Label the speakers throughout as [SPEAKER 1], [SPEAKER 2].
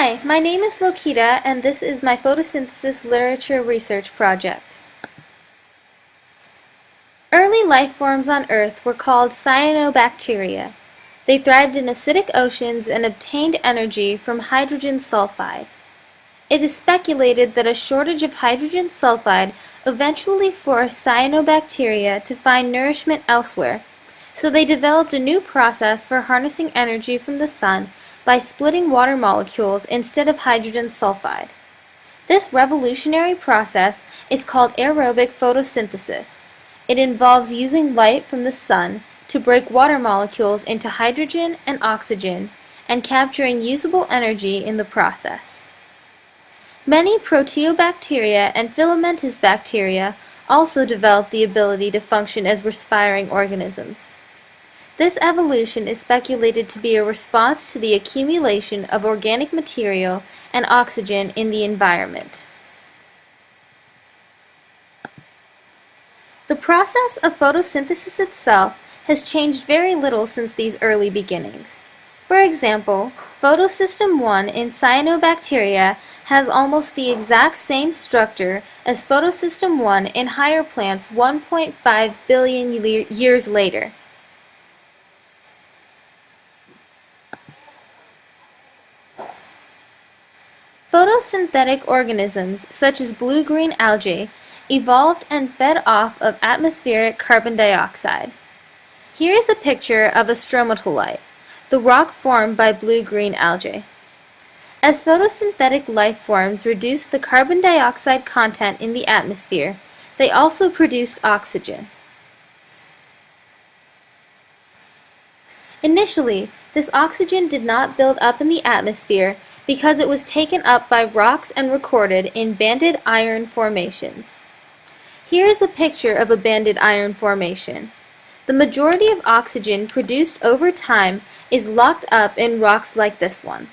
[SPEAKER 1] Hi, my name is Lokita, and this is my photosynthesis literature research project. Early life forms on Earth were called cyanobacteria. They thrived in acidic oceans and obtained energy from hydrogen sulfide. It is speculated that a shortage of hydrogen sulfide eventually forced cyanobacteria to find nourishment elsewhere, so they developed a new process for harnessing energy from the sun by splitting water molecules instead of hydrogen sulfide. This revolutionary process is called aerobic photosynthesis. It involves using light from the sun to break water molecules into hydrogen and oxygen and capturing usable energy in the process. Many proteobacteria and filamentous bacteria also develop the ability to function as respiring organisms. This evolution is speculated to be a response to the accumulation of organic material and oxygen in the environment. The process of photosynthesis itself has changed very little since these early beginnings. For example, photosystem 1 in cyanobacteria has almost the exact same structure as photosystem 1 in higher plants 1.5 billion years later. Photosynthetic organisms, such as blue-green algae, evolved and fed off of atmospheric carbon dioxide. Here is a picture of a stromatolite, the rock formed by blue-green algae. As photosynthetic life forms reduced the carbon dioxide content in the atmosphere, they also produced oxygen. Initially, this oxygen did not build up in the atmosphere because it was taken up by rocks and recorded in banded iron formations. Here is a picture of a banded iron formation. The majority of oxygen produced over time is locked up in rocks like this one.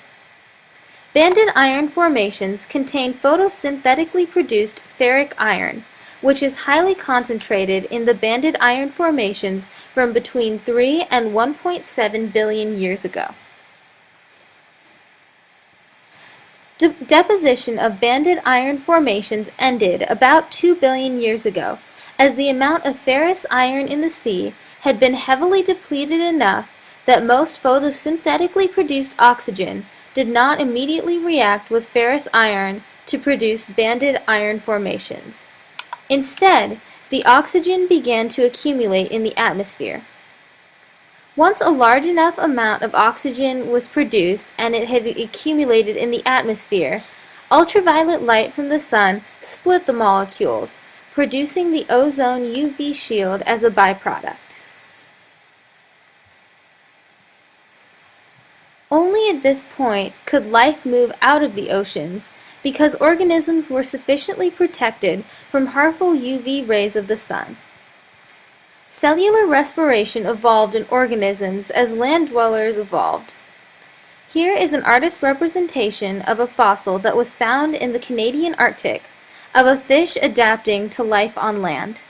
[SPEAKER 1] Banded iron formations contain photosynthetically produced ferric iron, which is highly concentrated in the banded iron formations from between 3 and 1.7 billion years ago. Deposition of banded iron formations ended about 2 billion years ago, as the amount of ferrous iron in the sea had been heavily depleted enough that most photosynthetically produced oxygen did not immediately react with ferrous iron to produce banded iron formations. Instead, the oxygen began to accumulate in the atmosphere. Once a large enough amount of oxygen was produced and it had accumulated in the atmosphere, ultraviolet light from the sun split the molecules, producing the ozone UV shield as a byproduct. Only at this point could life move out of the oceans because organisms were sufficiently protected from harmful UV rays of the sun. Cellular respiration evolved in organisms as land dwellers evolved. Here is an artist's representation of a fossil that was found in the Canadian Arctic of a fish adapting to life on land.